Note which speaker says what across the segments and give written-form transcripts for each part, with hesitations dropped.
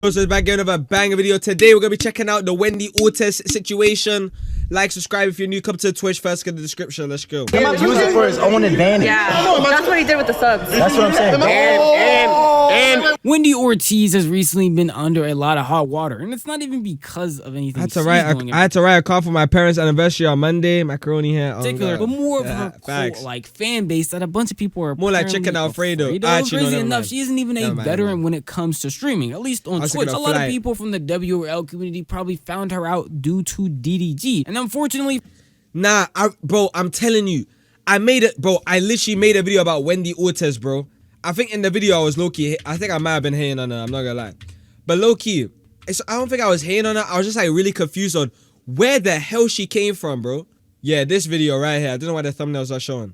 Speaker 1: So it's back again with a banger video. Today we're gonna be checking out the Wendy Ortiz situation. Like, subscribe if you're new. Come to the Twitch first, get the description. Let's go.
Speaker 2: He might use it for his own advantage.
Speaker 3: Yeah, that's what he did with the subs.
Speaker 2: That's what I'm saying.
Speaker 4: And Wendy Ortiz has recently been under a lot of hot water, and it's not even because of anything.
Speaker 1: I had to write a call for my parents' anniversary on Monday. Macaroni here,
Speaker 4: particular, but more of her cult, like fan base that a bunch of people are
Speaker 1: more like Chicken Alfredo.
Speaker 4: Crazy enough, she isn't even a veteran when it comes to streaming, at least on Twitch. A lot of people from the WRL community probably found her out due to DDG, and unfortunately,
Speaker 1: bro, I'm telling you, I literally made a video about Wendy Ortiz, bro. I think in the video I was low-key, I think I might have been hating on her, I'm not gonna lie. But low-key, I don't think I was hating on her, I was just like really confused on where the hell she came from, bro. Yeah, this video right here, I don't know why the thumbnails are showing.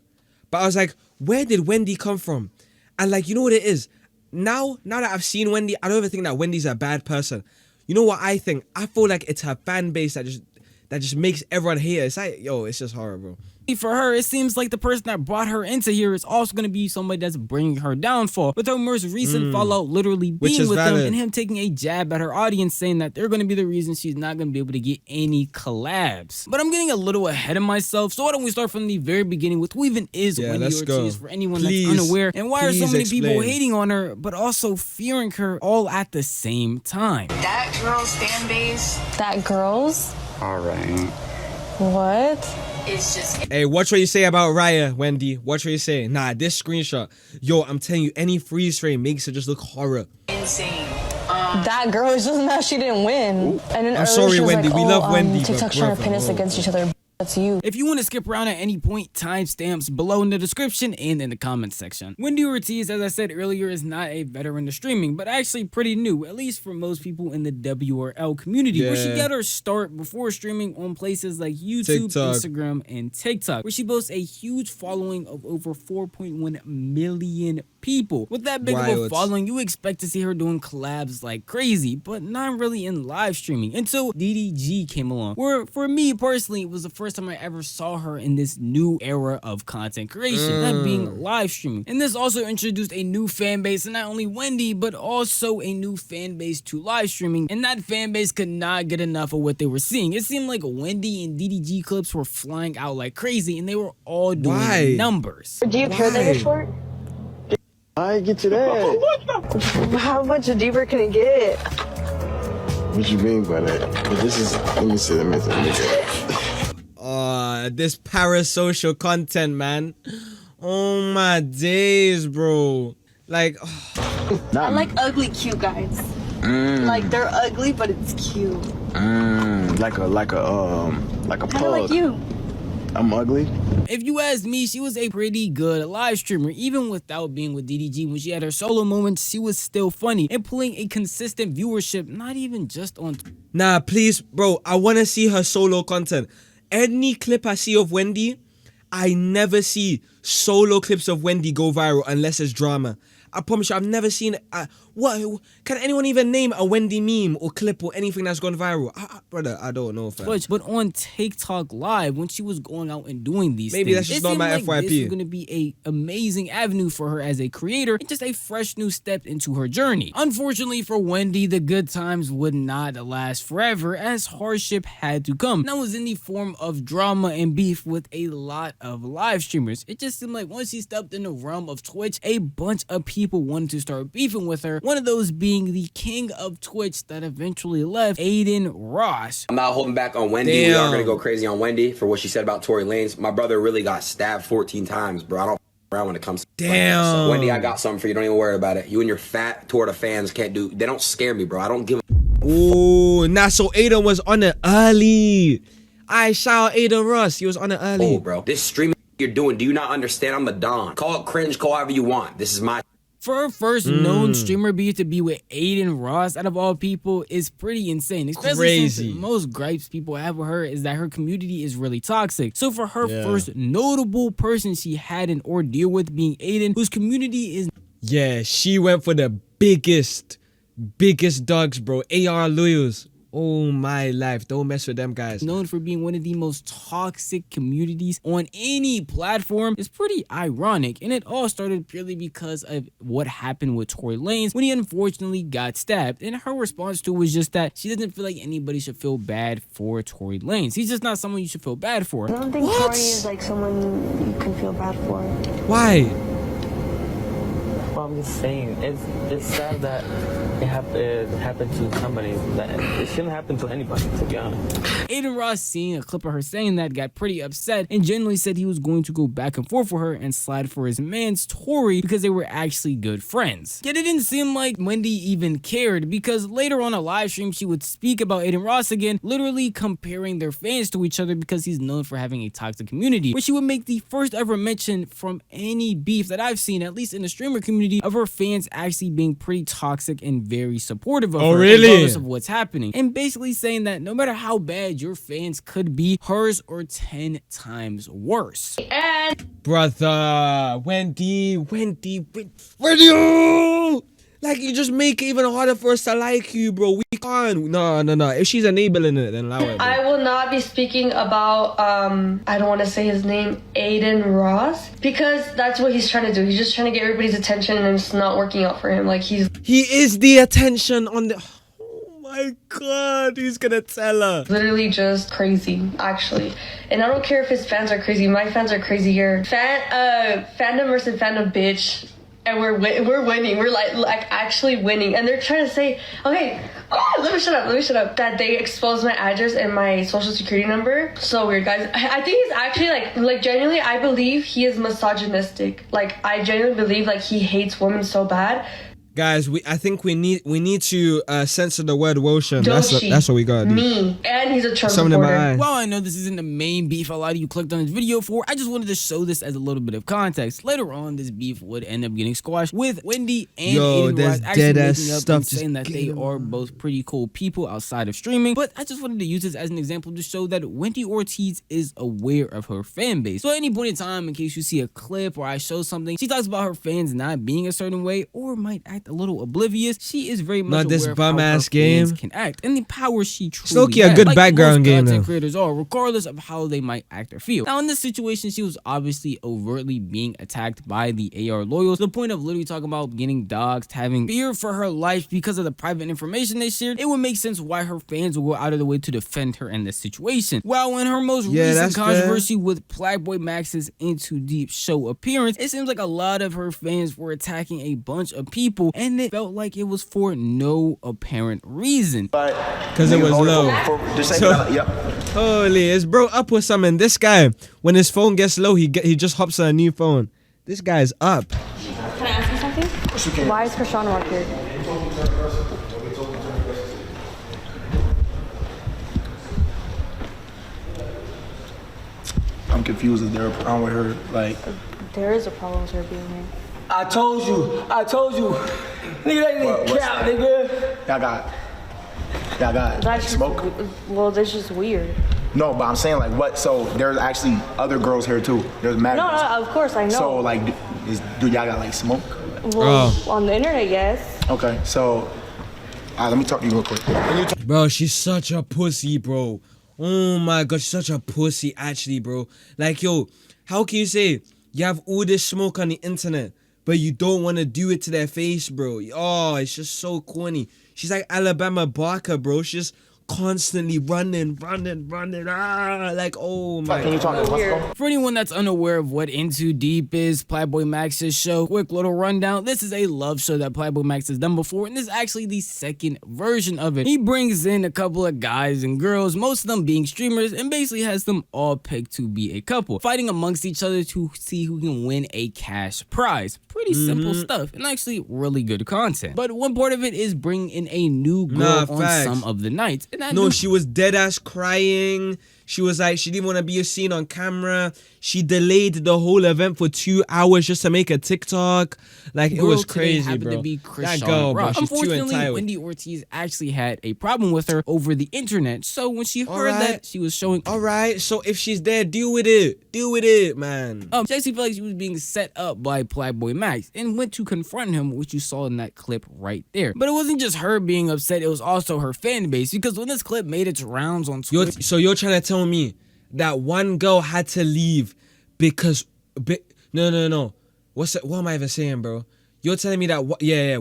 Speaker 1: But I was like, where did Wendy come from? And like, you know what it is? Now that I've seen Wendy, I don't even think that Wendy's a bad person. You know what I think? I feel like it's her fan base that just makes everyone hate her. It's like, yo, it's just horrible.
Speaker 4: For her, it seems like the person that brought her into here is also going to be somebody that's bringing her downfall, with her most recent fallout literally being with them and him taking a jab at her audience, saying that they're going to be the reason she's not going to be able to get any collabs. But I'm getting a little ahead of myself, so why don't we start from the very beginning with who even is Wendy Ortiz for anyone that's unaware, and why are so many people hating on her but also fearing her all at the same time?
Speaker 3: That girl's fan base.
Speaker 5: That girl's?
Speaker 2: Alright.
Speaker 5: What?
Speaker 3: It's just...
Speaker 1: Hey, watch what you say about Raya, Wendy. Watch what you say. Nah, this screenshot. Yo, I'm telling you, any freeze frame makes it just look horror.
Speaker 3: insane.
Speaker 5: That girl is just mad she didn't win. And then
Speaker 1: I'm sorry, Wendy.
Speaker 5: Like,
Speaker 1: we love Wendy.
Speaker 5: TikTok's trying to pin us against each other. That's you.
Speaker 4: If you want to skip around at any point, timestamps below in the description and in the comments section. Wendy Ortiz, as I said earlier, is not a veteran to streaming, but actually pretty new, at least for most people in the WRL community, where she got her start before streaming on places like YouTube, Instagram, and TikTok, where she boasts a huge following of over 4.1 million people. With that big of a following, you expect to see her doing collabs like crazy, but not really in live streaming until DDG came along, where for me personally, it was the first time I ever saw her in this new era of content creation, that being live streaming. And this also introduced a new fan base, and not only Wendy, but also a new fan base to live streaming, and that fan base could not get enough of what they were seeing. It seemed like Wendy and DDG clips were flying out like crazy, and they were all doing numbers.
Speaker 5: Do you care that you're short?
Speaker 2: I get to that.
Speaker 5: How much deeper can it get?
Speaker 2: What you mean by that? But this is, let me see.
Speaker 1: This parasocial content, man. Oh my days, bro. Like,
Speaker 3: I like ugly cute guys. Like they're ugly, but it's cute.
Speaker 2: Like a pug.
Speaker 3: Like you.
Speaker 2: I'm ugly.
Speaker 4: If you ask me, she was a pretty good live streamer. Even without being with DDG, when she had her solo moments, she was still funny and pulling a consistent viewership, not even just on...
Speaker 1: Nah, please, bro, I want to see her solo content. Any clip I see of Wendy, I never see solo clips of Wendy go viral unless it's drama. I promise you, I've never seen what can anyone even name a Wendy meme or clip or anything that's gone viral? Brother, I don't know, fam.
Speaker 4: But on TikTok Live, when she was going out and doing these
Speaker 1: maybe
Speaker 4: things,
Speaker 1: that's just not my FYP.
Speaker 4: This is going to be a amazing avenue for her as a creator and just a fresh new step into her journey. Unfortunately for Wendy, the good times would not last forever, as hardship had to come. And that was in the form of drama and beef with a lot of live streamers. It just seemed like once she stepped in the realm of Twitch, a bunch of people wanted to start beefing with her, one of those being the king of Twitch that eventually left, Rxzz.
Speaker 6: I'm not holding back on Wendy. We are gonna go crazy on Wendy for what she said about Tory Lanez. My brother really got stabbed 14 times, bro. I don't around when it comes to so Wendy, I got something for you. Don't even worry about it. You and your fat Tour de fans can't do, they don't scare me, bro. I don't give a...
Speaker 1: Ooh, nah, so Aiden was on it early. I shout out Aiden Ross, he was on it early.
Speaker 6: Oh, bro, this streaming you're doing, do you not understand? I'm the Don. Call it cringe, call however you want. This is my...
Speaker 4: For her first known streamer beef to be with Rxzz, out of all people, is pretty insane. Especially since most gripes people have with her is that her community is really toxic. So for her first notable person she had an ordeal with being Aiden, whose community is...
Speaker 1: Yeah, she went for the biggest dogs, bro. AR loyals. Oh my life. Don't mess with them guys.
Speaker 4: Known for being one of the most toxic communities on any platform is pretty ironic, and it all started purely because of what happened with Tory Lanez when he unfortunately got stabbed, and her response to it was just that she doesn't feel like anybody should feel bad for Tory Lanez. He's just not someone you should feel bad for.
Speaker 3: I don't think Tory is like someone you can feel bad for.
Speaker 1: Why?
Speaker 7: Well, I'm just saying, it's sad that it happened to somebody. That it shouldn't happen to anybody, to be honest.
Speaker 4: Adin Ross, seeing a clip of her saying that, got pretty upset and genuinely said he was going to go back and forth with her and slide for his man's Tory because they were actually good friends. Yet it didn't seem like Wendy even cared, because later on a live stream she would speak about Adin Ross again, literally comparing their fans to each other because he's known for having a toxic community, where she would make the first ever mention from any beef that I've seen, at least in the streamer community, of her fans actually being pretty toxic and very supportive of her, regardless of what's happening, and basically saying that no matter how bad your fans could be, hers are 10 times worse.
Speaker 1: Brother, Wendy. Like, you just make it even harder for us to like you, bro. We can't. No. If she's enabling it, then allow it, bro.
Speaker 8: I will not be speaking about, I don't want to say his name, Adin Ross, because that's what he's trying to do. He's just trying to get everybody's attention, and it's not working out for him. Like, he
Speaker 1: is the attention on the... Oh my God, he's gonna tell her.
Speaker 8: literally just crazy, actually. And I don't care if his fans are crazy. My fans are crazier. Fandom versus fandom, bitch. And we're winning. We're like actually winning. And they're trying to say, okay, let me shut up. That they exposed my address and my social security number. So weird, guys. I think he's actually like genuinely, I believe he is misogynistic. Like, I genuinely believe like he hates women so bad.
Speaker 1: Guys, I think we need to censor the word Woshan. That's what we gotta do.
Speaker 8: Me. And he's a Trump supporter.
Speaker 4: While I know this isn't the main beef a lot of you clicked on this video for, I just wanted to show this as a little bit of context. Later on, this beef would end up getting squashed with Wendy and Adin Ross actually making up and saying that they are both pretty cool people outside of streaming. But I just wanted to use this as an example to show that Wendy Ortiz is aware of her fan base. So at any point in time, in case you see a clip or I show something, she talks about her fans not being a certain way or might act a little oblivious, she is very much aware of how her fans can act and the power she truly has.
Speaker 1: A good background game,
Speaker 4: content creators are, regardless of how they might act or feel. Now in this situation, she was obviously overtly being attacked by the AR loyals, to the point of literally talking about getting doxxed, having fear for her life because of the private information they shared. It would make sense why her fans will go out of the way to defend her in this situation. While in her most recent controversy with Playboy Max's Into Deep show appearance, it seems like a lot of her fans were attacking a bunch of people, and it felt like it was for no apparent reason.
Speaker 1: Because it was low. Holy, is bro up with something? This guy, when his phone gets low, he just hops on a new phone. This guy's up.
Speaker 3: Can I ask you something?
Speaker 2: Yes, you can.
Speaker 3: Why is Krishan Rock here?
Speaker 2: I'm confused. Is there a problem with her? Like,
Speaker 3: There is a problem with her being here.
Speaker 7: I told you. Nigga, that nigga cap, nigga.
Speaker 2: Y'all got
Speaker 3: That's
Speaker 2: smoke?
Speaker 3: Well, that's just weird.
Speaker 2: No, but I'm saying like what? So there's actually other girls here too. There's mad
Speaker 3: No,
Speaker 2: girls.
Speaker 3: of course I know.
Speaker 2: So like, do y'all got like smoke?
Speaker 3: Well, on the internet, yes.
Speaker 2: Okay, so let me talk to you real quick.
Speaker 1: Bro, she's such a pussy, bro. Oh my God, she's such a pussy, actually, bro. Like, yo, how can you say you have all this smoke on the internet, but you don't want to do it to their face, bro? Oh, it's just so corny. She's like Alabama Barker, bro. She's just constantly running. Like, oh my God.
Speaker 4: For anyone that's unaware of what Into Deep is, Playboy Max's show, quick little rundown. This is a love show that Playboy Max has done before, and this is actually the second version of it. He brings in a couple of guys and girls, most of them being streamers, and basically has them all picked to be a couple, fighting amongst each other to see who can win a cash prize. Pretty simple stuff, and actually really good content. But one part of it is bringing in a new girl on some of the nights.
Speaker 1: No, she was dead ass crying. She was like, she didn't want to be seen on camera. She delayed the whole event for 2 hours just to make a TikTok. Like, it was crazy, bro.
Speaker 4: To be
Speaker 1: That girl, bro, she's too
Speaker 4: Unfortunately,
Speaker 1: entitled.
Speaker 4: Wendy Ortiz actually had a problem with her over the internet. So when she heard that, she was showing.
Speaker 1: All right, so if she's there, deal with it. Deal with it, man.
Speaker 4: She actually felt like she was being set up by Playboy Max and went to confront him, which you saw in that clip right there. But it wasn't just her being upset, it was also her fan base, because when this clip made its rounds on Twitter...
Speaker 1: So you're trying to tell me that one girl had to leave because... No. What am I even saying, bro? You're telling me that...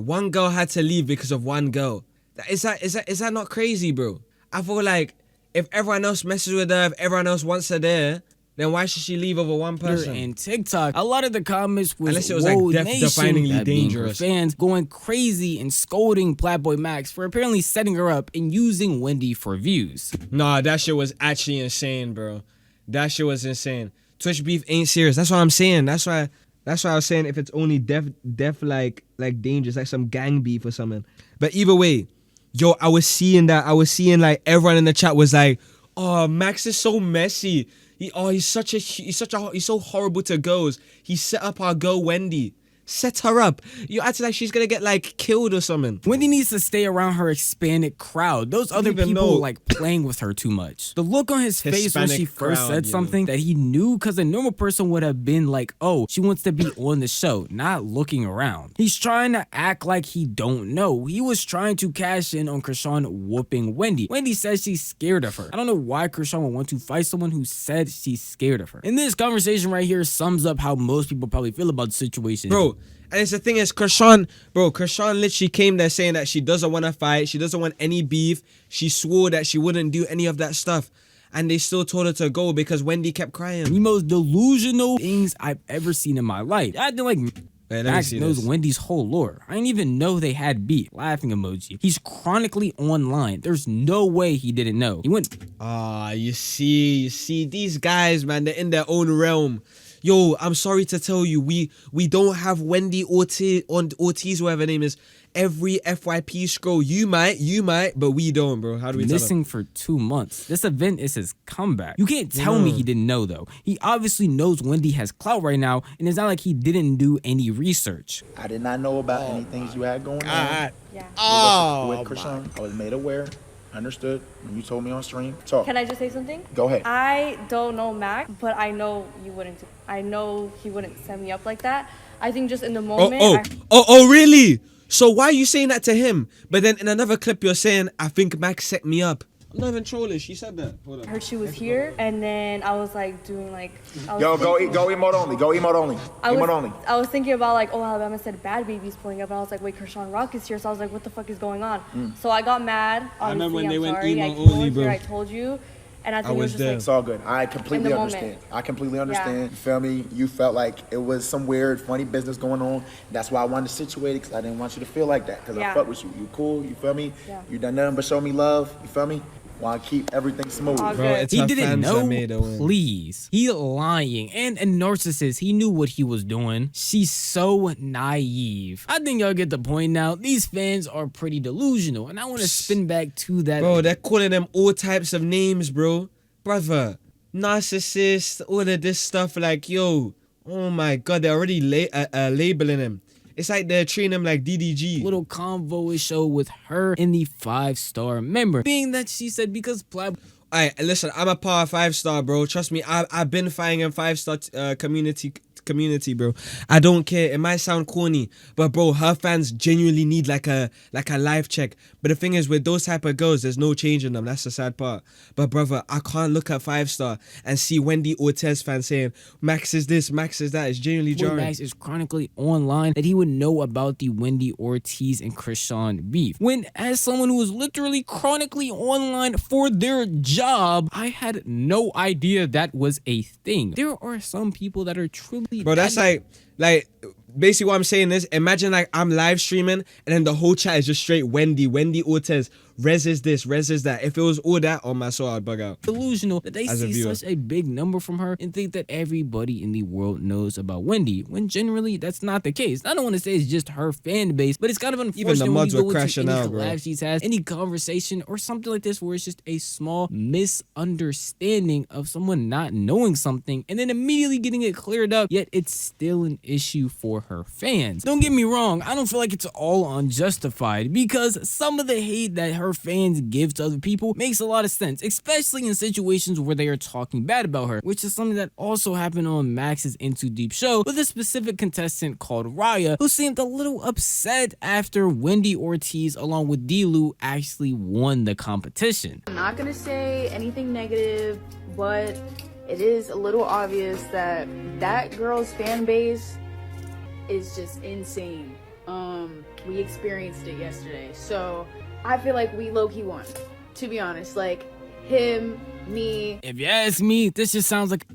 Speaker 1: one girl had to leave because of one girl. Is that not crazy, bro? I feel like if everyone else messes with her, if everyone else wants her there... then why should she leave over one person?
Speaker 4: And TikTok, a lot of the comments was,
Speaker 1: unless it was like definingly dangerous.
Speaker 4: Fans going crazy and scolding Playboy Max for apparently setting her up and using Wendy for views.
Speaker 1: Nah, that shit was actually insane, bro. That shit was insane. Twitch beef ain't serious. That's what I'm saying. That's why I was saying if it's only def like dangerous, like some gang beef or something. But either way, yo, I was seeing like everyone in the chat was like, oh, Max is so messy. He's so horrible to girls. He set up our girl Wendy. Set her up. You acting like she's gonna get like killed or something.
Speaker 4: Wendy needs to stay around her Hispanic crowd. Those other people like playing with her too much. The look on his face when she first said something that he knew, because a normal person would have been like, oh, she wants to be on the show, not looking around. He's trying to act like he don't know. He was trying to cash in on Krishan whooping Wendy. Wendy says she's scared of her. I don't know why Krishan would want to fight someone who said she's scared of her. And this conversation right here sums up how most people probably feel about the situation.
Speaker 1: Bro, and it's the thing is, Krishan literally came there saying that she doesn't want to fight. She doesn't want any beef. She swore that she wouldn't do any of that stuff. And they still told her to go because Wendy kept crying.
Speaker 4: The most delusional things I've ever seen in my life. I feel like Max knows Wendy's whole lore. I didn't even know they had beef. Laughing emoji. He's chronically online. There's no way he didn't know. He went...
Speaker 1: you see, these guys, man, they're in their own realm. Yo, I'm sorry to tell you, we don't have Wendy Ortiz, whatever her name is, every FYP scroll. You might, but we don't, bro. How do we
Speaker 4: missing for 2 months? This event is his comeback. You can't tell me he didn't know, though. He obviously knows Wendy has clout right now, and it's not like he didn't do any research.
Speaker 2: I did not know about any things you had going on.
Speaker 3: Yeah.
Speaker 2: With Krishan, I was made aware. Understood when you told me on stream. Talk.
Speaker 3: Can I just say something?
Speaker 2: Go ahead.
Speaker 3: I don't know Mac, but I know you wouldn't. I know he wouldn't set me up like that. I think just in the moment.
Speaker 1: Oh, really? So why are you saying that to him? But then in another clip you're saying, I think Max set me up. I'm not even trolling. She said that. Hold on.
Speaker 3: I heard she was here, and then I was like doing like.
Speaker 2: Go emote only. Go emote only. Emote only.
Speaker 3: I was thinking about like, oh, Alabama said bad baby's pulling up, and I was like, wait, Krishan Rock is here, so I was like, what the fuck is going on? So I got mad. Obviously,
Speaker 1: I remember when they went
Speaker 3: sorry.
Speaker 1: emo only, bro.
Speaker 3: I told you. And I think it was just
Speaker 1: there.
Speaker 3: like,
Speaker 2: It's all good. I completely understand. I completely understand. You feel me? You felt like it was some weird, funny business going on. That's why I wanted to situate it, because I didn't want you to feel like that. Because I fuck with you. You cool. You feel me? You done nothing but show me love. You feel me? Want to keep everything smooth.
Speaker 1: Bro,
Speaker 4: he didn't know, please. He lying and a narcissist. He knew what he was doing. She's so naive. I think y'all get the point now. These fans are pretty delusional, and I want to spin back to that.
Speaker 1: Bro, they're calling them all types of names, bro. Brother, narcissist, all of this stuff. Like, yo, oh my God, they're already labeling him. It's like they're treating him like DDG.
Speaker 4: Little convo show with her and the 5-star member. Being that she said because Playboy...
Speaker 1: Alright, listen, I'm a power 5-star, bro. Trust me, I've been fighting in 5-star community, bro. I don't care. It might sound corny, but bro, her fans genuinely need like a life check. But the thing is, with those type of girls, there's no change in them. That's the sad part. But brother, I can't look at 5-star and see Wendy Ortiz fans saying Max is this, Max is that. It's genuinely jarring.
Speaker 4: Max is chronically online that he would know about the Wendy Ortiz and Krishan beef. When, as someone who was literally chronically online for their job, I had no idea that was a thing. There are some people that are truly...
Speaker 1: Bro, that's like basically what I'm saying is, imagine like I'm live streaming and then the whole chat is just straight Wendy Ortiz. Rxzz is this, Rxzz is that. If it was all that, on my soul, I'd bug out.
Speaker 4: Delusional that they see such a big number from her and think that everybody in the world knows about Wendy, when generally that's not the case. I don't want to say it's just her fan base, but it's kind of unfortunate
Speaker 1: Even the mods
Speaker 4: when you
Speaker 1: were
Speaker 4: go
Speaker 1: crashing
Speaker 4: into any
Speaker 1: out, bro.
Speaker 4: collab she's has, any conversation or something like this where it's just a small misunderstanding of someone not knowing something and then immediately getting it cleared up, yet it's still an issue for her fans. Don't get me wrong, I don't feel like it's all unjustified, because some of the hate that her fans give to other people makes a lot of sense, especially in situations where they are talking bad about her, which is something that also happened on Max's Into Deep show with a specific contestant called Raya, who seemed a little upset after Wendy Ortiz along with D-Lou actually won the competition.
Speaker 9: I'm not gonna say anything negative, but it is a little obvious that that girl's fan base is just insane. We experienced it yesterday, so I feel like we low-key won, to be honest. Like, him, me.
Speaker 4: If you ask me, this just sounds like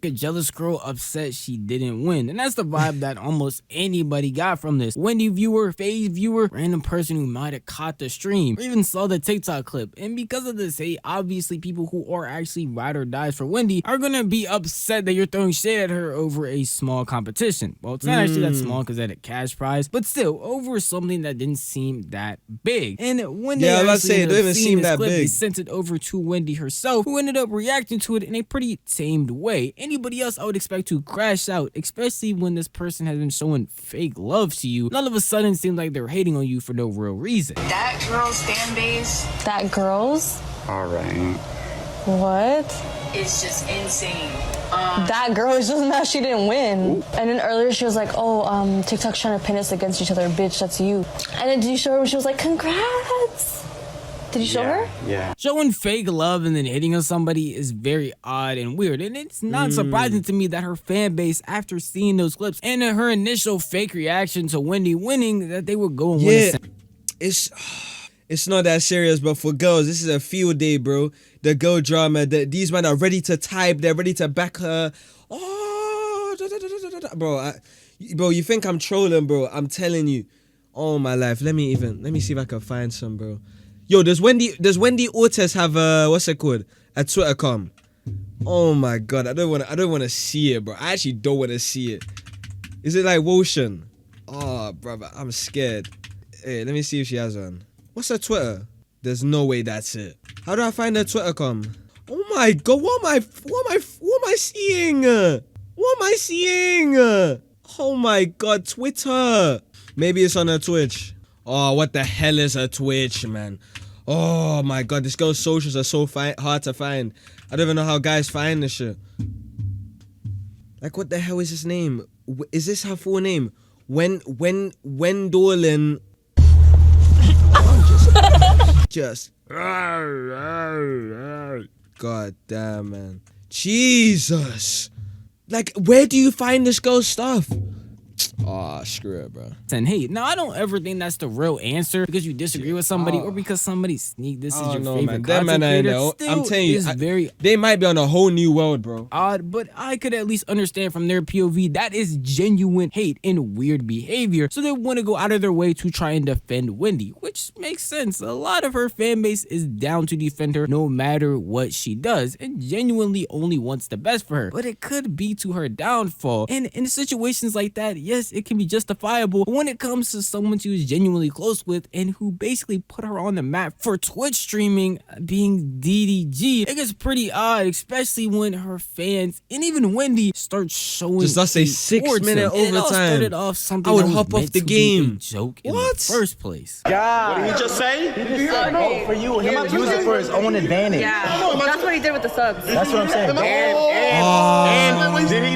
Speaker 4: a jealous girl upset she didn't win, and that's the vibe that almost anybody got from this. Wendy viewer, Faye viewer, random person who might have caught the stream or even saw the TikTok clip. And because of this hate, obviously people who are actually ride or dies for Wendy are gonna be upset that you're throwing shade at her over a small competition. Well, it's not actually that small because that a cash prize, but still over something that didn't seem that big. And when they actually ended up seeing this clip, they sent it over to Wendy herself, who ended up reacting to it in a pretty tamed way. Anybody else I would expect to crash out, especially when this person has been showing fake love to you. All of a sudden, it seems like they're hating on you for no real reason.
Speaker 9: That girl's fan base.
Speaker 5: That girl's?
Speaker 7: Alright.
Speaker 5: What?
Speaker 9: Is just insane.
Speaker 5: That girl is just mad she didn't win. Ooh. And then earlier she was like, oh, TikTok's trying to pin us against each other. Bitch, that's you. And then did you show her when she was like, congrats? Did you show her?
Speaker 7: Yeah.
Speaker 4: Showing fake love and then hitting on somebody is very odd and weird. And it's not surprising to me that her fan base, after seeing those clips and her initial fake reaction to Wendy winning, that they would go and win.
Speaker 1: It's not that serious, but for girls, this is a field day, bro. The girl drama, these men are ready to type, they're ready to back her. Oh, bro, you think I'm trolling, bro? I'm telling you. Oh my life. Let me see if I can find some, bro. Yo, does Wendy Ortiz have what's it called? A Twitter com? Oh my god, I don't wanna see it, bro. I actually don't wanna see it. Is it like Woshan? Oh, brother, I'm scared. Hey, let me see if she has one. What's her Twitter? There's no way that's it. How do I find her Twitter com? Oh my god, what am I seeing? What am I seeing? Oh my god, Twitter. Maybe it's on her Twitch. Oh, what the hell is her Twitch, man? Oh my god, this girl's socials are so hard to find. I don't even know how guys find this shit. Like, what the hell is his name? Is this her full name? Wendolin. Just. God damn, man. Jesus. Like, where do you find this girl's stuff? Oh, screw it, bro.
Speaker 4: And hey, now I don't ever think that's the real answer because you disagree with somebody or because somebody sneaked this is your favorite content creator.
Speaker 1: I'm telling you, they might be on a whole new world, bro.
Speaker 4: Odd, but I could at least understand from their POV that is genuine hate and weird behavior, so they want to go out of their way to try and defend Wendy, which makes sense. A lot of her fan base is down to defend her no matter what she does and genuinely only wants the best for her, but it could be to her downfall. And in situations like that, yes, it can be justifiable. But when it comes to someone she was genuinely close with and who basically put her on the map for Twitch streaming, being DDG, it gets pretty odd, especially when her fans and even Wendy start showing.
Speaker 1: Just that's a 6-minute overtime.
Speaker 4: I
Speaker 1: would hop off the game.
Speaker 4: Joke in the first place.
Speaker 10: God, what did he just say?
Speaker 2: Vote for you. He might use it for his own advantage.
Speaker 3: Yeah, that's what he did with the subs.
Speaker 2: That's what I'm saying.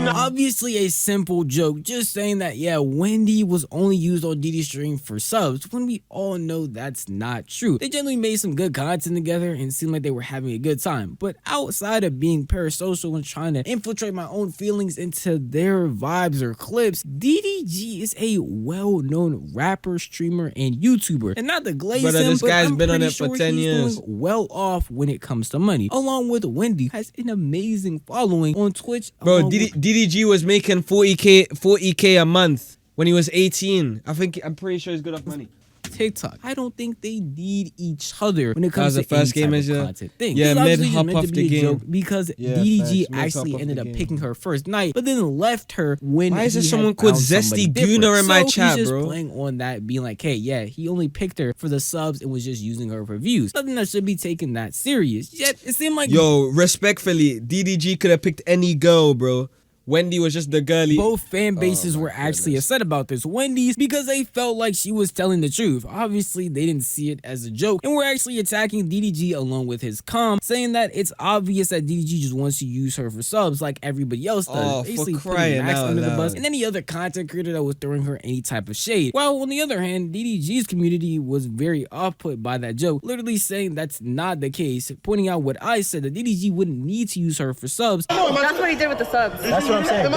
Speaker 4: Obviously a simple joke, just saying that, yeah, Wendy was only used on DD stream for subs, when we all know that's not true. They generally made some good content together and seemed like they were having a good time, but outside of being parasocial and trying to infiltrate my own feelings into their vibes or clips, DDG is a well-known rapper, streamer, and YouTuber. And not to glaze him,
Speaker 1: this
Speaker 4: but
Speaker 1: guy's
Speaker 4: I'm
Speaker 1: been on
Speaker 4: pretty
Speaker 1: it for
Speaker 4: sure
Speaker 1: 10
Speaker 4: he's
Speaker 1: years.
Speaker 4: doing well off when it comes to money. Along with Wendy, has an amazing following on Twitch.
Speaker 1: Bro, DDG was making 40k a month when he was 18. I'm pretty sure he's good off money.
Speaker 4: TikTok. I don't think they need each other when it comes
Speaker 1: the
Speaker 4: to
Speaker 1: first
Speaker 4: any
Speaker 1: game
Speaker 4: type
Speaker 1: is
Speaker 4: of
Speaker 1: a-
Speaker 4: content thing.
Speaker 1: yeah,
Speaker 4: This obviously
Speaker 1: mid
Speaker 4: just
Speaker 1: hop
Speaker 4: meant
Speaker 1: off
Speaker 4: to
Speaker 1: the
Speaker 4: be a
Speaker 1: game.
Speaker 4: joke because
Speaker 1: Yeah,
Speaker 4: DDG
Speaker 1: facts, mid
Speaker 4: actually
Speaker 1: hop off
Speaker 4: ended
Speaker 1: the
Speaker 4: up
Speaker 1: game.
Speaker 4: picking her first night, but then left her when
Speaker 1: Why is there
Speaker 4: he
Speaker 1: someone
Speaker 4: had
Speaker 1: called
Speaker 4: found somebody
Speaker 1: Zesty
Speaker 4: different.
Speaker 1: Gooner in my
Speaker 4: So
Speaker 1: chat,
Speaker 4: he's just
Speaker 1: bro?
Speaker 4: playing on that, being like, hey, yeah, he only picked her for the subs and was just using her for views. Nothing that should be taken that serious. Yet it seemed like
Speaker 1: Yo, respectfully, DDG could have picked any girl, bro. Wendy was just the girly.
Speaker 4: both fan bases were actually upset about this Wendy's because they felt like she was telling the truth. Obviously, they didn't see it as a joke and were actually attacking DDG along with his com, saying that it's obvious that DDG just wants to use her for subs like everybody else does.
Speaker 1: Oh, for
Speaker 4: Basically putting
Speaker 1: crying
Speaker 4: Max
Speaker 1: out
Speaker 4: under the
Speaker 1: loud.
Speaker 4: bus and any other content creator that was throwing her any type of shade. While on the other hand, DDG's community was very off-put by that joke, literally saying that's not the case, pointing out what I said, that DDG wouldn't need to use her for subs.
Speaker 3: That's what he did with the subs.
Speaker 10: That's what I'm saying.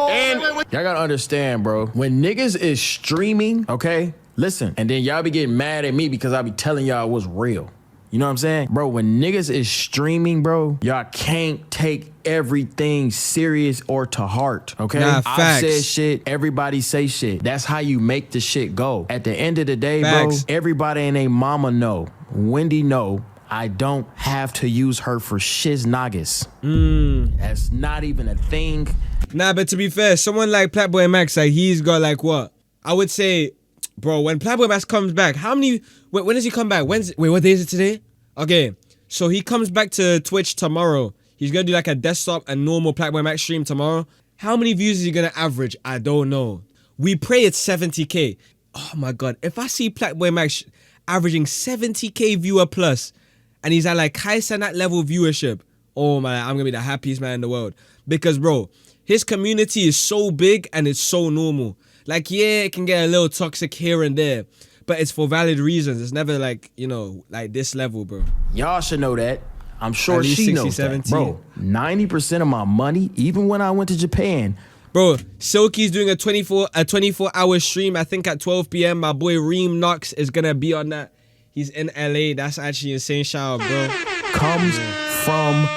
Speaker 10: And y'all gotta understand, bro. When niggas is streaming, okay, listen, and then y'all be getting mad at me because I be telling y'all what's real. You know what I'm saying? Bro, when niggas is streaming, bro, y'all can't take everything serious or to heart, okay?
Speaker 1: Nah,
Speaker 10: I
Speaker 1: facts.
Speaker 10: said shit, everybody say shit. That's how you make the shit go. At the end of the day,
Speaker 1: Facts.
Speaker 10: bro, everybody and they mama know, Wendy know, I don't have to use her for shiznagas. That's not even a thing.
Speaker 1: Nah, but to be fair, someone like Platboy Max, like he's got like what? I would say, bro, when Platboy Max comes back, how many? When does he come back? Wait, what day is it today? Okay, so he comes back to Twitch tomorrow. He's gonna do like a desktop and normal Platboy Max stream tomorrow. How many views is he gonna average? I don't know. We pray it's 70K. Oh my god, if I see Platboy Max averaging 70K viewer plus, and he's at like Kaisanat level viewership, oh man, I'm gonna be the happiest man in the world. Because bro, his community is so big and it's so normal. Like, yeah, it can get a little toxic here and there, but it's for valid reasons. It's never like, you know, like this level, bro.
Speaker 10: Y'all should know that. I'm sure
Speaker 1: At least
Speaker 10: she
Speaker 1: 60,
Speaker 10: knows that.
Speaker 1: 70.
Speaker 10: Bro, 90% of my money, even when I went to Japan,
Speaker 1: Bro, Silky's doing a 24-hour stream, I think at 12 p.m. My boy Reem Knox is gonna be on that. He's in LA. That's actually insane. Shout out, bro.
Speaker 10: comes from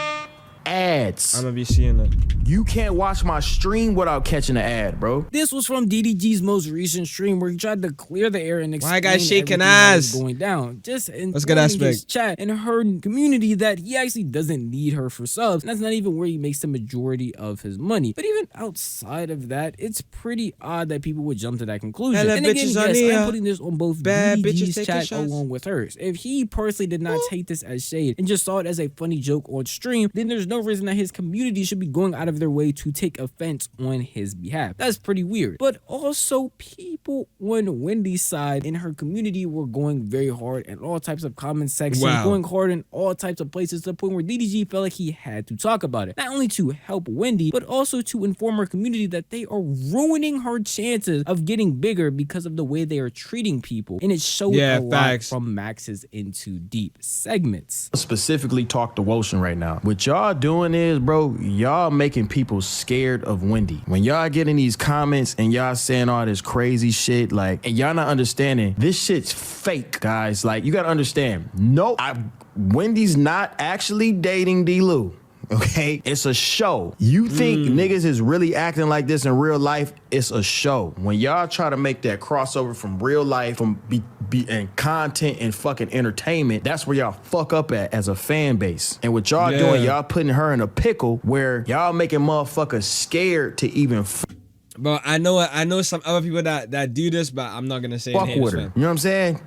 Speaker 10: ads.
Speaker 1: I'm gonna be seeing it.
Speaker 10: You can't watch my stream without catching an ad, bro.
Speaker 4: This was from DDG's most recent stream where he tried to clear the air and explain
Speaker 1: Why guys shaking
Speaker 4: everything that was
Speaker 1: ass?
Speaker 4: going down. Just
Speaker 1: That's good
Speaker 4: informing his
Speaker 1: aspect.
Speaker 4: chat and her community that he actually doesn't need her for subs. And that's not even where he makes the majority of his money. But even outside of that, it's pretty odd that people would jump to that conclusion.
Speaker 1: Hella
Speaker 4: And again,
Speaker 1: bitches on
Speaker 4: yes,
Speaker 1: here.
Speaker 4: I'm putting this on both
Speaker 1: Bad bitches
Speaker 4: DDG's
Speaker 1: taking
Speaker 4: chat
Speaker 1: shots.
Speaker 4: along with hers. If he personally did not take this as shade and just saw it as a funny joke on stream, then there's no reason that his community should be going out of their way to take offense on his behalf. That's pretty weird. But also, people on Wendy's side in her community were going very hard in all types of comment sections,
Speaker 1: Wow.
Speaker 4: going hard in all types of places to the point where DDG felt like he had to talk about it. Not only to help Wendy, but also to inform her community that they are ruining her chances of getting bigger because of the way they are treating people. And it showed
Speaker 1: Yeah,
Speaker 4: a lot
Speaker 1: facts.
Speaker 4: from Max's Into Deep segments.
Speaker 10: Specifically talk to Wotion right now. What y'all doing is, bro, y'all making people scared of Wendy. When y'all getting these comments and y'all saying all this crazy shit, like, and y'all not understanding, this shit's fake, guys. Like, you gotta understand, Wendy's not actually dating D-Lou. Okay, it's a show. You think niggas is really acting like this in real life? It's a show. When y'all try to make that crossover from real life, from and content and fucking entertainment, that's where y'all fuck up at as a fan base. And what y'all doing, y'all putting her in a pickle where y'all making motherfuckers scared to even
Speaker 1: Bro, I know some other people that do this, but I'm not gonna say
Speaker 10: fuck
Speaker 1: names,
Speaker 10: with her.
Speaker 1: man.
Speaker 10: You know what I'm saying?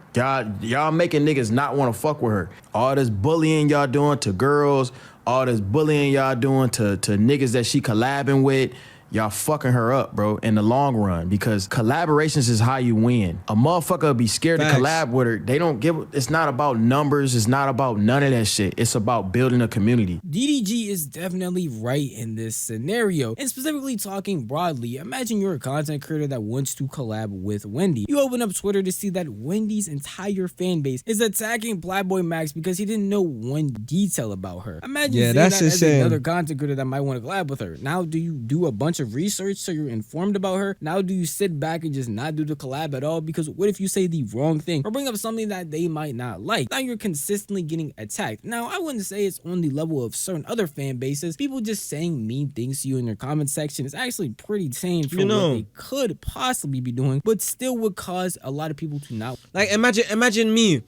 Speaker 10: Y'all making niggas not want to fuck with her. All this bullying y'all doing to girls, all this bullying y'all doing to niggas that she collabing with, y'all fucking her up, bro, in the long run, because collaborations is how you win. A motherfucker will be scared
Speaker 1: Facts.
Speaker 10: to collab with her. They don't give, it's not about numbers. It's not about none of that shit. It's about building a community.
Speaker 4: DDG is definitely right in this scenario, and specifically talking broadly, imagine you're a content creator that wants to collab with Wendy. You open up Twitter to see that Wendy's entire fan base is attacking Platboy Max because he didn't know one detail about her. Imagine
Speaker 1: Yeah,
Speaker 4: seeing
Speaker 1: that's
Speaker 4: that as
Speaker 1: insane.
Speaker 4: another content creator that might want to collab with her. Now do you do a bunch bunch of research so you're informed about her? Now do you sit back and just not do the collab at all? Because what if you say the wrong thing or bring up something that they might not like? Now you're consistently getting attacked. Now I wouldn't say it's on the level of certain other fan bases. People just saying mean things to you in their comment section is actually pretty tame for what they could possibly be doing, but still would cause a lot of people to not.
Speaker 1: Like imagine me,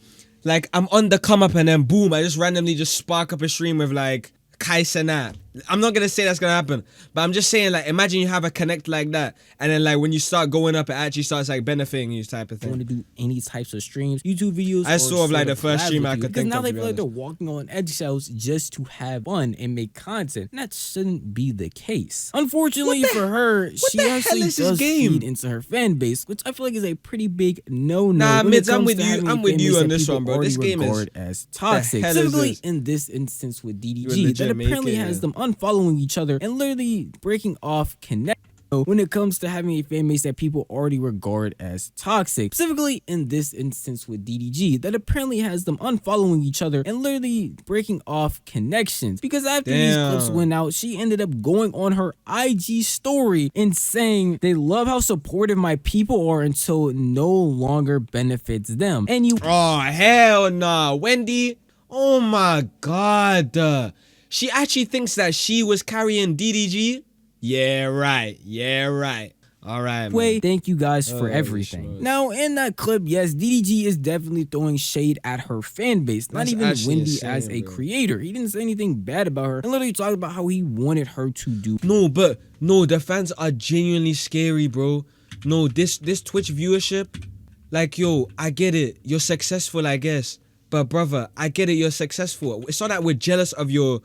Speaker 1: like I'm on the come up and then boom, I just randomly just spark up a stream with like Kai Cenat. I'm not gonna say that's gonna happen, but I'm just saying, like, imagine you have a connect like that, and then like when you start going up, it actually starts like benefiting you type of thing.
Speaker 4: Want to do any types of streams, YouTube videos?
Speaker 1: That's sort of like the first stream I could think of.
Speaker 4: Because now they feel like they're walking on eggshells just to have fun and make content. And that shouldn't be the case. Unfortunately for her, she actually does feed into her fan base, which I feel like is a pretty big no-no.
Speaker 1: Nah, Mids, I'm with you. I'm with you on this one, bro. This game is
Speaker 4: as toxic. Specifically in this instance with DDG, that apparently has them unfollowing each other and literally breaking off connect when it comes to having a fan base that people already regard as toxic. Specifically in this instance with DDG, that apparently has them unfollowing each other and literally breaking off connections. Because after these clips went out, she ended up going on her IG story and saying they love how supportive my people are until it no longer benefits them. And you—
Speaker 1: oh hell nah, Wendy, oh my god, she actually thinks that she was carrying DDG? Yeah, right. Yeah, right. All right, man.
Speaker 4: Thank you guys for everything. Shit. Now, in that clip, yes, DDG is definitely throwing shade at her fan base. Not even Wendy as a creator. He didn't say anything bad about her. And literally talked about how he wanted her to do.
Speaker 1: No, but no, the fans are genuinely scary, bro. No, this Twitch viewership, like, yo, I get it. You're successful, I guess. But brother, I get it. You're successful. It's not that we're jealous of your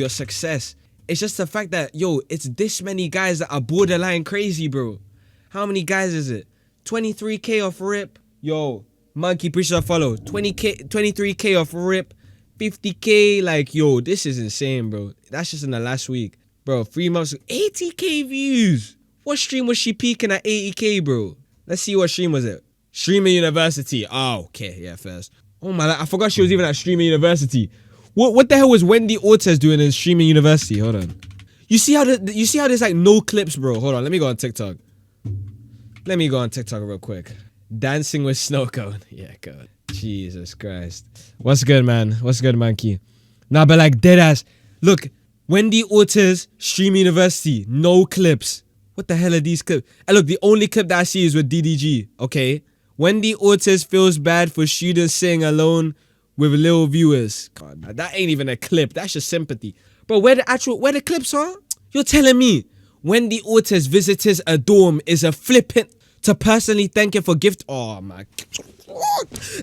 Speaker 1: success. It's just the fact that, yo, it's this many guys that are borderline crazy, bro. How many guys is it? 23K off rip. Yo, Monkey, appreciate a follow. 23K off rip. 50K, like, yo, this is insane, bro. That's just in the last week. Bro, 3 months, 80K views. What stream was she peaking at 80K, bro? Let's see what stream was it. Streamer University. Oh, okay, yeah, first. Oh my, I forgot she was even at Streamer University. What the hell was Wendy Ortiz doing in Streaming University? Hold on. You see how there's like no clips, bro? Hold on, let me go on TikTok. Let me go on TikTok real quick. Dancing with snow cone. Yeah, God. Jesus Christ. What's good, man? What's good, Monkey? Nah, but like deadass. Look, Wendy Ortiz, Stream University, no clips. What the hell are these clips? And look, the only clip that I see is with DDG. Okay. Wendy Ortiz feels bad for students sitting alone with little viewers. God, man, that ain't even a clip. That's just sympathy. But where the clips are? You're telling me Wendy Ortiz visitors a dorm is a flippant to personally thank her for gift? Oh my God.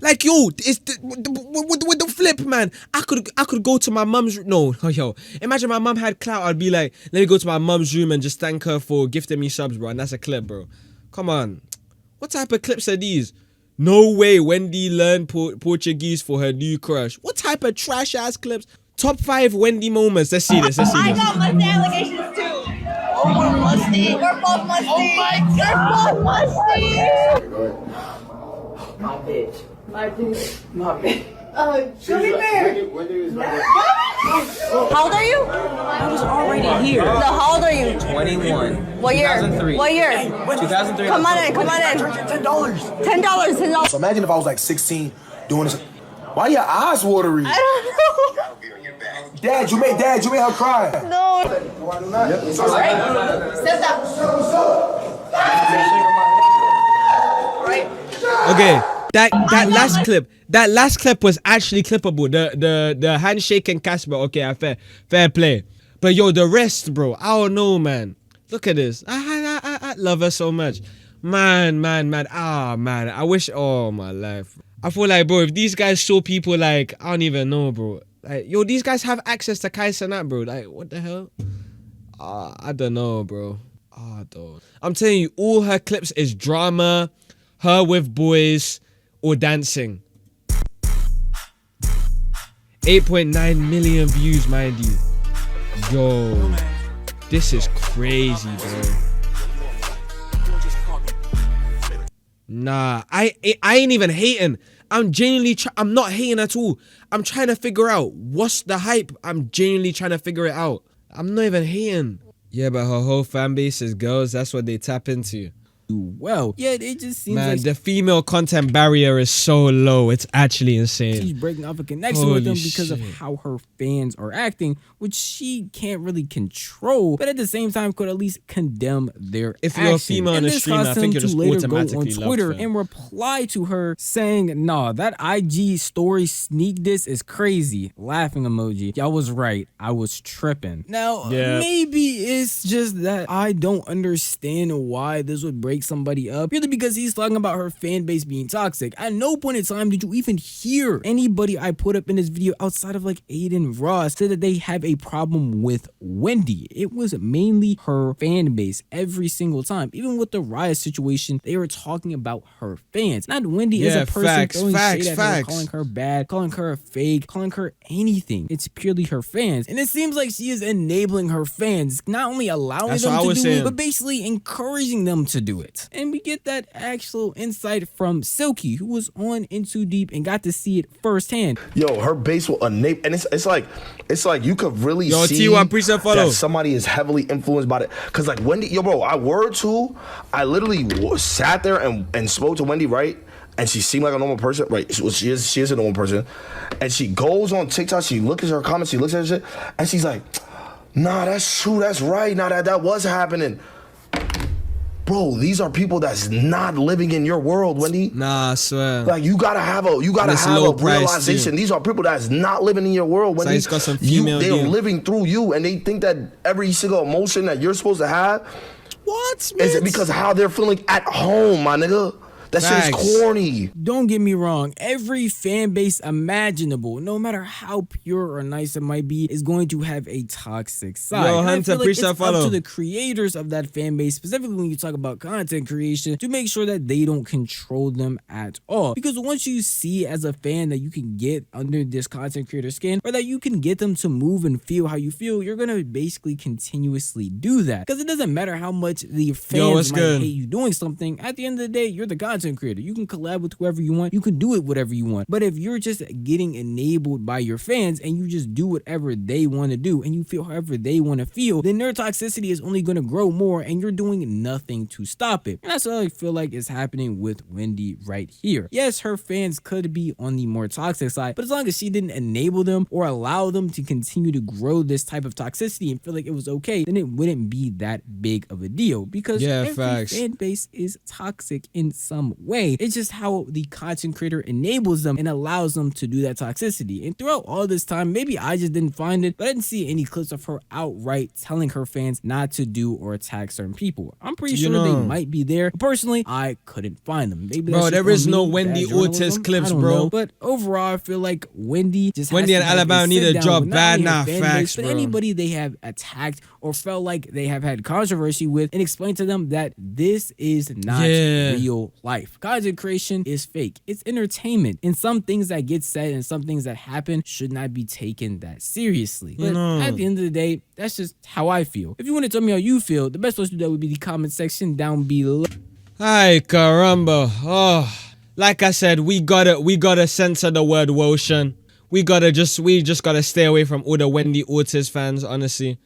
Speaker 1: Like, yo, it's with the flip, man. I could go to my mum's. No, yo, imagine my mum had clout. I'd be like, let me go to my mum's room and just thank her for gifting me subs, bro. And that's a clip, bro. Come on. What type of clips are these? No way Wendy learned Portuguese for her new crush. What type of trash ass clips? Top 5 Wendy moments. Let's see this.
Speaker 11: I got musty allegations too. Oh, we're musty. We're both musty. Oh my God. We're both musty.
Speaker 12: My bitch.
Speaker 11: My bitch.
Speaker 12: My bitch.
Speaker 11: Gummy bear. How old are you?
Speaker 12: I was already here.
Speaker 11: No, how old are you?
Speaker 12: 21.
Speaker 11: What year?
Speaker 12: 2003.
Speaker 11: What year?
Speaker 12: 2003.
Speaker 11: Come on in.
Speaker 2: $10.
Speaker 11: $10.
Speaker 2: So imagine if I was like 16 doing this. Why your eyes watery?
Speaker 11: I don't know.
Speaker 2: Dad, you made her cry.
Speaker 11: No. Sit down.
Speaker 1: Okay, that last clip was actually clippable. The handshake and Casper. Okay, fair play. But yo, the rest, bro, I don't know, man. Look at this. I love her so much, man. Ah, man, I wish. Oh my life. I feel like, bro, if these guys saw people like, I don't even know, bro. Like, yo, these guys have access to Kai Cenat, bro. Like, what the hell? I don't know, bro. I'm telling you, all her clips is drama, her with boys, or dancing. 8.9 million views, mind you. Yo, this is crazy, bro. Nah, I ain't even hating. I'm genuinely, I'm not hating at all. I'm trying to figure out what's the hype. I'm genuinely trying to figure it out. I'm not even hating. Yeah, but her whole fan base is girls. That's what they tap into.
Speaker 4: Well, yeah, it just seems
Speaker 1: Man,
Speaker 4: like
Speaker 1: the female content barrier is so low. It's actually insane.
Speaker 4: she's breaking off a connection
Speaker 1: Holy
Speaker 4: with them because of
Speaker 1: shit.
Speaker 4: how her fans are acting, which she can't really control, but at the same time could at least condemn their
Speaker 1: If you're a
Speaker 4: actions.
Speaker 1: female
Speaker 4: And
Speaker 1: in the
Speaker 4: this
Speaker 1: stream, I
Speaker 4: caused
Speaker 1: think
Speaker 4: him
Speaker 1: you're
Speaker 4: to
Speaker 1: just
Speaker 4: later go on
Speaker 1: automatically loved,
Speaker 4: Twitter
Speaker 1: fam.
Speaker 4: and reply to her saying, "Nah, that IG story sneak diss is crazy." Laughing emoji. Y'all was right. I was tripping. Now,
Speaker 1: Yeah.
Speaker 4: maybe it's just that I don't understand why this would break somebody up. Really, because he's talking about her fan base being toxic. At no point in time did you even hear anybody I put up in this video outside of like Aiden Ross say that they have a problem with Wendy. It was mainly her fan base every single time. Even with the riot situation, they were talking about her fans, not Wendy as
Speaker 1: Yeah,
Speaker 4: a person
Speaker 1: facts,
Speaker 4: throwing
Speaker 1: facts,
Speaker 4: shade at her,
Speaker 1: facts.
Speaker 4: calling her bad, calling her a fake, calling her anything. It's purely her fans. And it seems like she is enabling her fans, not only allowing
Speaker 1: That's
Speaker 4: them
Speaker 1: what I
Speaker 4: to
Speaker 1: was
Speaker 4: do
Speaker 1: saying.
Speaker 4: it, but basically encouraging them to do it. And we get that actual insight from Silky, who was on In Too Deep and got to see it firsthand.
Speaker 13: Yo, her base will enable, and it's like you could really
Speaker 1: Yo,
Speaker 13: see
Speaker 1: T1 preset follow.
Speaker 13: that somebody is heavily influenced by it. Cause like Wendy, yo, bro, I literally sat there and spoke to Wendy, right? And she seemed like a normal person, right? She is a normal person, and she goes on TikTok. She looks at her comments, she looks at her shit, and she's like, "Nah, that's true, that's right. Nah, that was happening." Bro, these are people that's not living in your world, Wendy.
Speaker 1: Nah, I swear.
Speaker 13: Like you gotta have a
Speaker 1: low price,
Speaker 13: realization.
Speaker 1: too.
Speaker 13: These are people that's not living in your world, Wendy.
Speaker 1: It's got some female
Speaker 13: they're
Speaker 1: deal.
Speaker 13: living through you, and they think that every single emotion that you're supposed to have
Speaker 1: What?
Speaker 13: is it because how they're feeling at home, my nigga. That shit
Speaker 1: Facts.
Speaker 13: is corny.
Speaker 4: Don't get me wrong, every fan base imaginable, no matter how pure or nice it might be, is going to have a toxic side.
Speaker 1: Yo,
Speaker 4: And I
Speaker 1: Hunter,
Speaker 4: feel like
Speaker 1: preach
Speaker 4: it's
Speaker 1: that
Speaker 4: up
Speaker 1: follow.
Speaker 4: to the creators of that fan base, specifically when you talk about content creation, to make sure that they don't control them at all. Because once you see as a fan that you can get under this content creator skin, or that you can get them to move and feel how you feel, you're gonna basically continuously do that. Because it doesn't matter how much the fans
Speaker 1: what's
Speaker 4: might
Speaker 1: good?
Speaker 4: hate you doing something. At the end of the day, you're the content creator. You can collab with whoever you want. You can do it whatever you want. But if you're just getting enabled by your fans and you just do whatever they want to do and you feel however they want to feel, then their toxicity is only going to grow more and you're doing nothing to stop it. And that's what I feel like is happening with Wendy right here. Yes, her fans could be on the more toxic side, but as long as she didn't enable them or allow them to continue to grow this type of toxicity and feel like it was okay, then it wouldn't be that big of a deal, because every fan base is toxic in some way. It's just how the content creator enables them and allows them to do that toxicity. And throughout all this time, maybe I just didn't find it, but I didn't see any clips of her outright telling her fans not to do or attack certain people. I'm pretty sure they might be there. Personally, I couldn't find them. Maybe
Speaker 1: Bro,
Speaker 4: that's
Speaker 1: there
Speaker 4: just
Speaker 1: is
Speaker 4: on
Speaker 1: no
Speaker 4: me,
Speaker 1: Wendy
Speaker 4: bad
Speaker 1: Ortiz
Speaker 4: journalism.
Speaker 1: clips,
Speaker 4: I don't
Speaker 1: bro.
Speaker 4: know. But overall, I feel like Wendy just
Speaker 1: Wendy
Speaker 4: has
Speaker 1: and
Speaker 4: to have
Speaker 1: Alabama need a
Speaker 4: sit-down
Speaker 1: job
Speaker 4: with not
Speaker 1: bad.
Speaker 4: only her
Speaker 1: Nah,
Speaker 4: fan
Speaker 1: facts,
Speaker 4: base, but
Speaker 1: bro.
Speaker 4: anybody they have attacked or felt like they have had controversy with, and explain to them that this is not real life. Content creation is fake. It's entertainment. And some things that get said and some things that happen should not be taken that seriously. But at the end of the day, that's just how I feel. If you want to tell me how you feel, the best place to do that would be the comment section down below.
Speaker 1: Ay, caramba. Oh, like I said, we gotta censor the word Woshan. We just gotta stay away from all the Wendy Ortiz fans, honestly.